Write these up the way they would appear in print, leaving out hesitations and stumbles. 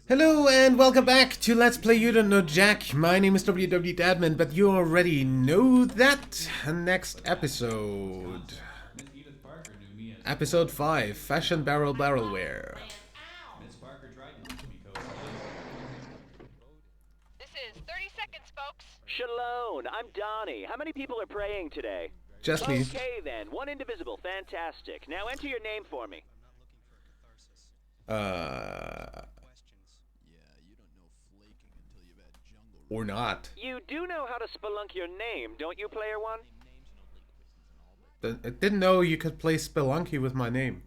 Hello and welcome back to Let's Play You Don't Know Jack. My name is WWDadman, but you already know that. Next episode. Episode 5, Fashion Barrelware. This is 30 seconds, folks. Shalom, I'm Donnie. How many people are praying today? Just me. Okay then, one indivisible, fantastic. Now enter your name for me. Or not. You do know how to spelunk your name, don't you, player one? I didn't know you could play Spelunky with my name.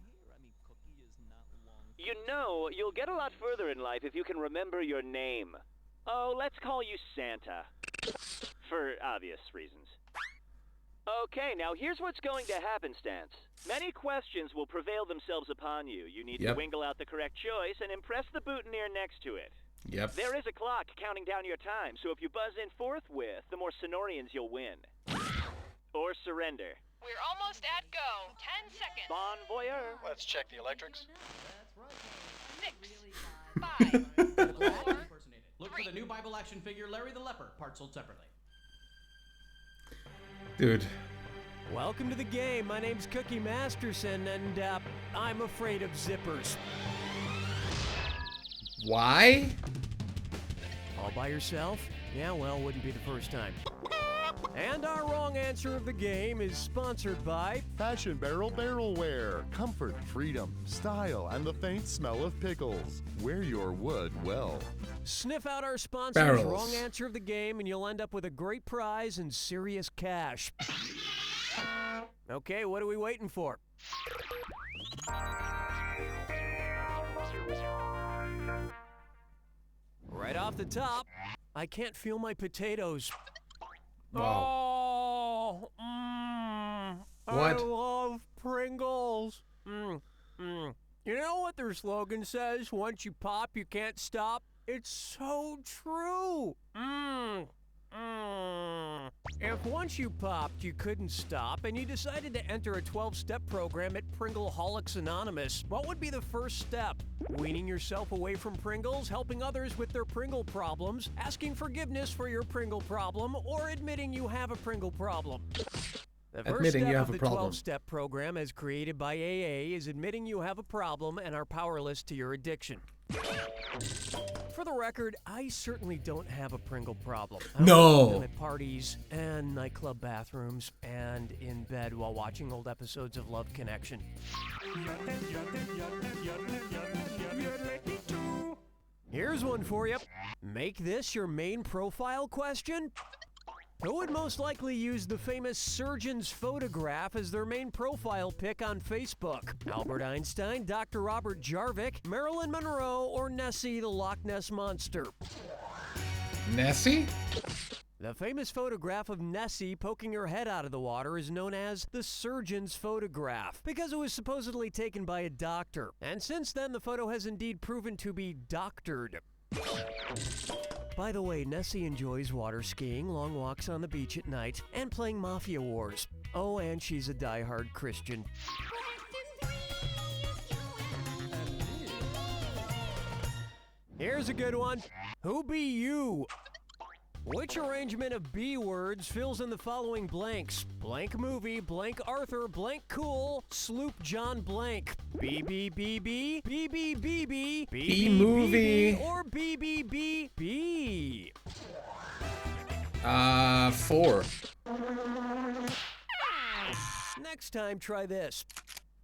You know, you'll get a lot further in life if you can remember your name. Oh, let's call you Santa. For obvious reasons. Okay, now here's what's going to happen, Stance. Many questions will prevail themselves upon you. You need to wingle out the correct choice and impress the boutonniere next to it. Yep. There is a clock counting down your time, so if you buzz in forthwith, the more Sonorians you'll win. Or surrender. We're almost at go. 10 seconds. Bon voyeur. Let's check the electrics. 6, 5, 4, Look for the new Bible action figure, Larry the Leper, parts sold separately. Dude. Welcome to the game. My name's Cookie Masterson, and I'm afraid of zippers. Why? All by yourself? Yeah, well, wouldn't be the first time. And our wrong answer of the game is sponsored by Fashion Barrelware. Comfort, freedom, style, and the faint smell of pickles. Wear your wood well. Sniff out our sponsor's Barrels. wrong answer of the game, and you'll end up with a great prize and serious cash. Okay, what are we waiting for? Right off the top, I can't feel my potatoes. Wow. Oh, I What? love Pringles. You know what their slogan says? Once you pop, you can't stop. It's so true. If once you popped, you couldn't stop, and you decided to enter a 12-step program at Pringleholics Anonymous, what would be the first step? Weaning yourself away from Pringles, helping others with their Pringle problems, asking forgiveness for your Pringle problem, or admitting you have a Pringle problem? The first Admitting you step have of a the problem. 12-step program, as created by AA, is admitting you have a problem and are powerless to your addiction. For the record, I certainly don't have a Pringle problem. I No. see them at parties and nightclub bathrooms and in bed while watching old episodes of Love Connection. Here's one for you. Make this your main profile question? Who would most likely use the famous surgeon's photograph as their main profile pic on Facebook? Albert Einstein, Dr. Robert Jarvik, Marilyn Monroe, or Nessie the Loch Ness Monster? Nessie? The famous photograph of Nessie poking her head out of the water is known as the surgeon's photograph because it was supposedly taken by a doctor. And since then, the photo has indeed proven to be doctored. By the way, Nessie enjoys water skiing, long walks on the beach at night, and playing Mafia Wars. Oh, and she's a diehard Christian. Here's a good one. Who be you? Which arrangement of B words fills in the following blanks? Blank movie, blank Arthur, blank cool, Sloop John blank. BBBB, BBBB, B movie. or BBBB. 4. Next time, try this.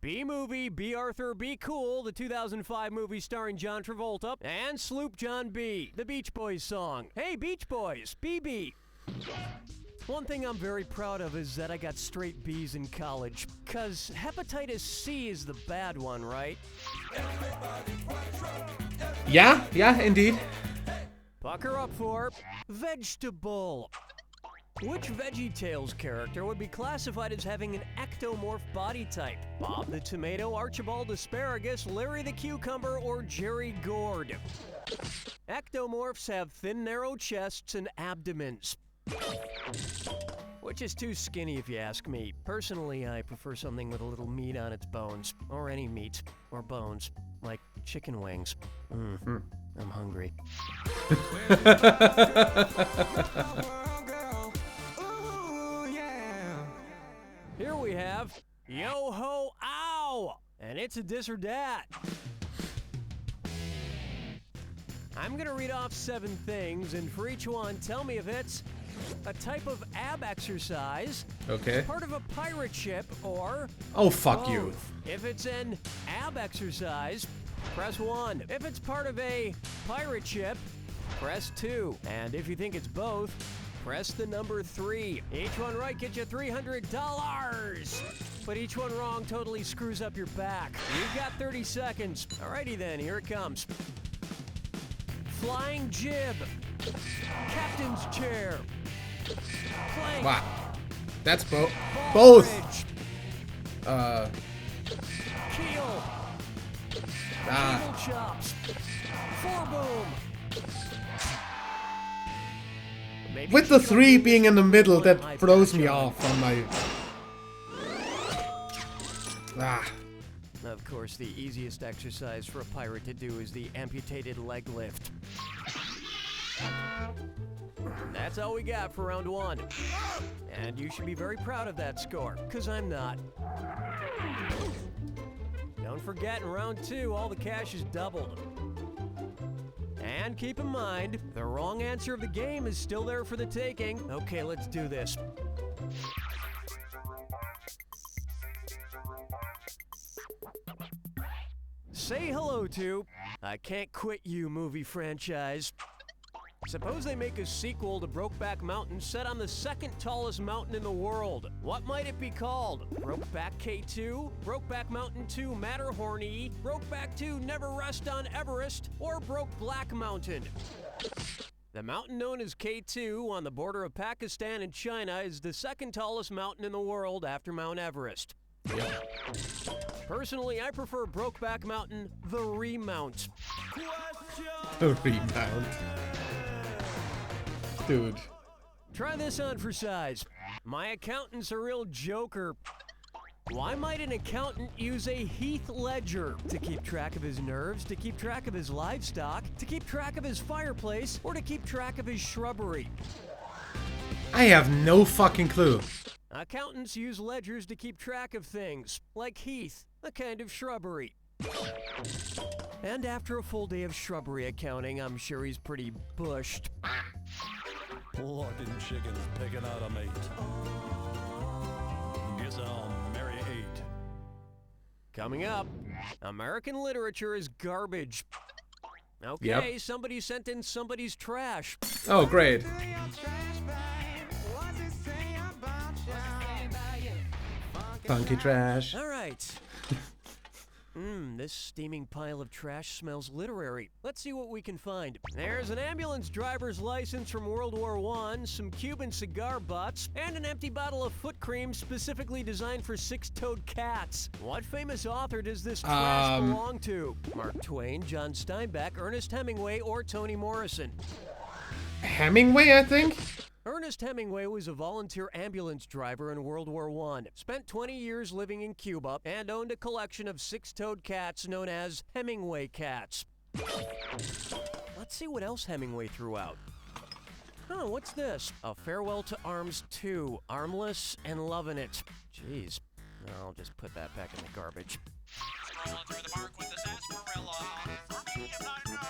B-Movie, B. Arthur, Be Cool, the 2005 movie starring John Travolta, and Sloop John B., the Beach Boys song. Hey, Beach Boys, BB. One thing I'm very proud of is that I got straight B's in college, 'cause hepatitis C is the bad one, right? Yeah, indeed. Pucker up for vegetable. Which VeggieTales character would be classified as having an ectomorph body type? Bob the Tomato, Archibald Asparagus, Larry the Cucumber, or Jerry Gourd? Ectomorphs have thin, narrow chests and abdomens. Which is too skinny if you ask me. Personally, I prefer something with a little meat on its bones, or any meat, or bones, like chicken wings. I'm hungry. Here we have Yohoow, and it's a this or dat. I'm gonna read off 7 things, and for each one, tell me if it's a type of ab exercise, Okay. part of a pirate ship, or Oh, fuck you. both. If it's an ab exercise, press 1. If it's part of a pirate ship, press 2. And if you think it's both, press the number 3. Each one right gets you $300. But each one wrong totally screws up your back. You've got 30 seconds. Alrighty then, here it comes. Flying jib. Captain's chair. Plank. Wow. That's both. ball Both. bridge, Keel. Table chops. Foreboom. Maybe With you the should 3 go being in the middle, one that high throws patch me on. off on my... Ah. Of course, the easiest exercise for a pirate to do is the amputated leg lift. That's all we got for round 1. And you should be very proud of that score, because I'm not. Don't forget, in round 2, all the cash is doubled. And keep in mind, the wrong answer of the game is still there for the taking. Okay, let's do this. Say hello to I Can't Quit You movie franchise. Suppose they make a sequel to Brokeback Mountain set on the 2nd tallest mountain in the world. What might it be called? Brokeback K2? Brokeback Mountain 2 Matterhorny? Brokeback 2 Never Rest on Everest? Or Brokeback Mountain? The mountain known as K2 on the border of Pakistan and China is the 2nd tallest mountain in the world after Mount Everest. Personally, I prefer Brokeback Mountain, the remount. Rebound. Dude. Try this on for size. My accountant's a real joker. Why might an accountant use a Heath ledger? To keep track of his nerves, to keep track of his livestock, to keep track of his fireplace, or to keep track of his shrubbery? I have no fucking clue. Accountants use ledgers to keep track of things, like heath, a kind of shrubbery. And after a full day of shrubbery accounting, I'm sure he's pretty bushed. Locking chickens picking out a mate. Guess I'll marry 8. Coming up, American literature is garbage. Okay, somebody sent in somebody's trash. Oh, great. Funky trash. All right. This steaming pile of trash smells literary. Let's see what we can find. There's an ambulance driver's license from World War I, some Cuban cigar butts, and an empty bottle of foot cream specifically designed for 6-toed cats. What famous author does this trash belong to? Mark Twain, John Steinbeck, Ernest Hemingway, or Toni Morrison? Hemingway, I think? Ernest Hemingway was a volunteer ambulance driver in World War I, spent 20 years living in Cuba, and owned a collection of 6-toed cats known as Hemingway cats. Let's see what else Hemingway threw out. What's this? A Farewell to Arms 2, Armless and Lovin' It. Jeez, I'll just put that back in the garbage. Strolling through the park with the sarsaparilla. For me, I'm not right.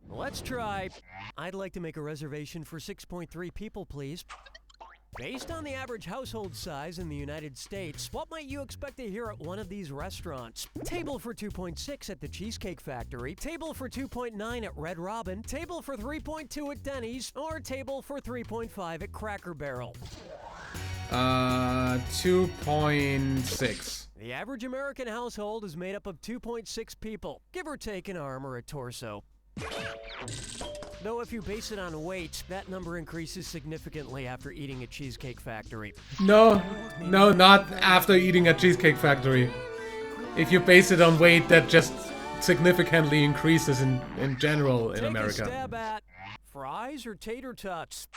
Let's try. I'd like to make a reservation for 6.3 people, please. Based on the average household size in the United States, what might you expect to hear at one of these restaurants? Table for 2.6 at the Cheesecake Factory, table for 2.9 at Red Robin, table for 3.2 at Denny's, or table for 3.5 at Cracker Barrel. 2.6. The average American household is made up of 2.6 people, give or take an arm or a torso. Though if you base it on weight, that number increases significantly after eating at Cheesecake Factory. No, not after eating at Cheesecake Factory. If you base it on weight, that just significantly increases in general in Take America. a stab at fries or tater tots.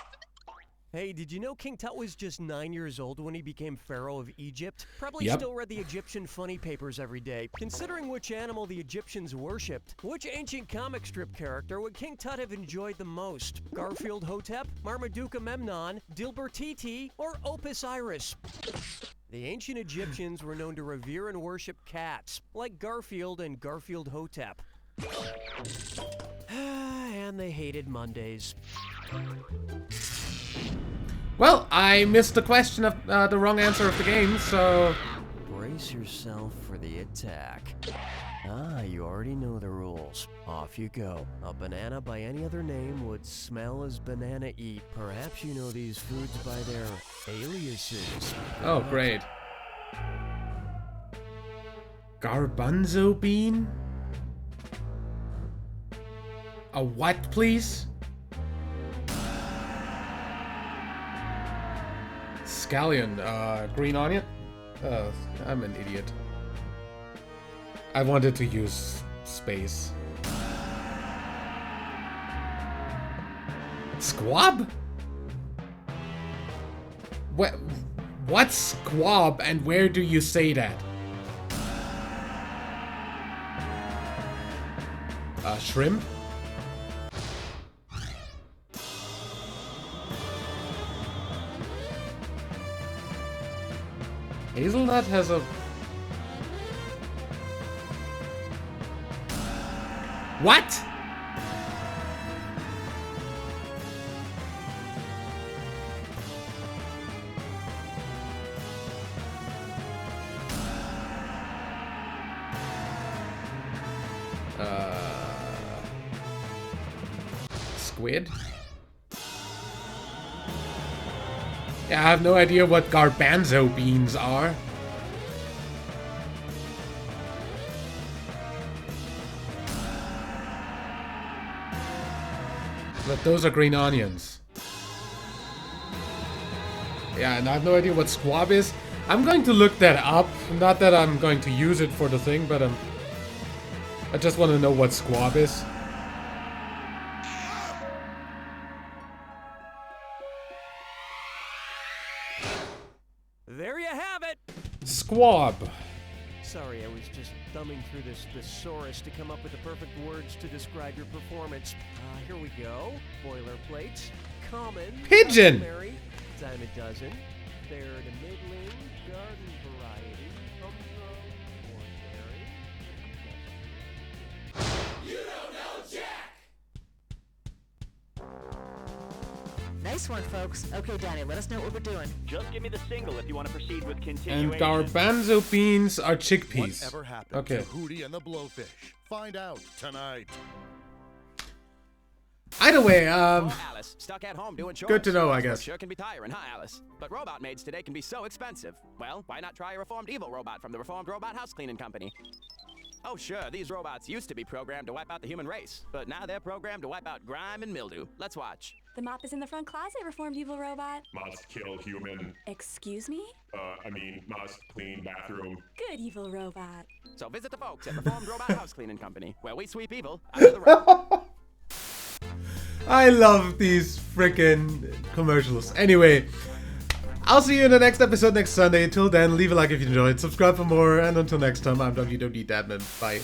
Hey, did you know King Tut was just 9 years old when he became Pharaoh of Egypt? Probably Yep. still read the Egyptian funny papers every day. Considering which animal the Egyptians worshipped, which ancient comic strip character would King Tut have enjoyed the most? Garfield Hotep, Marmaduke Memnon, Dilbertiti, or Opus Iris? The ancient Egyptians were known to revere and worship cats, like Garfield and Garfield Hotep. And they hated Mondays. Well, I missed the question of the wrong answer of the game, so... Brace yourself for the attack. Ah, you already know the rules. Off you go. A banana by any other name would smell as banana eat. Perhaps you know these foods by their aliases. Oh, great. Garbanzo bean? A what, please? Scallion, green onion? I'm an idiot. I wanted to use space. Squab? What's squab and where do you say that? Shrimp? Hazelnut has a... What? Squid? Yeah, I have no idea what garbanzo beans are. But those are green onions. Yeah, and I have no idea what squab is. I'm going to look that up. Not that I'm going to use it for the thing, but I just want to know what squab is. There you have it! Squab. Sorry, I was just thumbing through this thesaurus to come up with the perfect words to describe your performance. Here we go. Boilerplates. Common. Pigeon! Customary, dime a dozen. Fair to middling. Garden variety. Umbro. Ordinary. You don't know Jack! Nice one, folks. Okay, Danny, let us know what we're doing. Just give me the single if you want to proceed with And continuation. garbanzo beans are chickpeas. Whatever happened Okay. to Hootie and the Blowfish? Find out tonight. Either way, Alice, stuck at home doing chores. good to know, I Work guess. Sure can be tiring, huh, Alice? But robot maids today can be so expensive. Well, why not try a reformed evil robot from the Reformed Robot House Cleaning Company? Oh, sure, these robots used to be programmed to wipe out the human race, but now they're programmed to wipe out grime and mildew. Let's watch. The mop is in the front closet, reformed evil robot. Must kill human. Excuse me? Must clean bathroom. Good evil robot. So visit the folks at Reformed Robot House Cleaning Company, where we sweep evil under the rug. I love these frickin' commercials. Anyway, I'll see you in the next episode next Sunday. Until then, leave a like if you enjoyed, subscribe for more, and until next time, I'm WWDadman. Bye.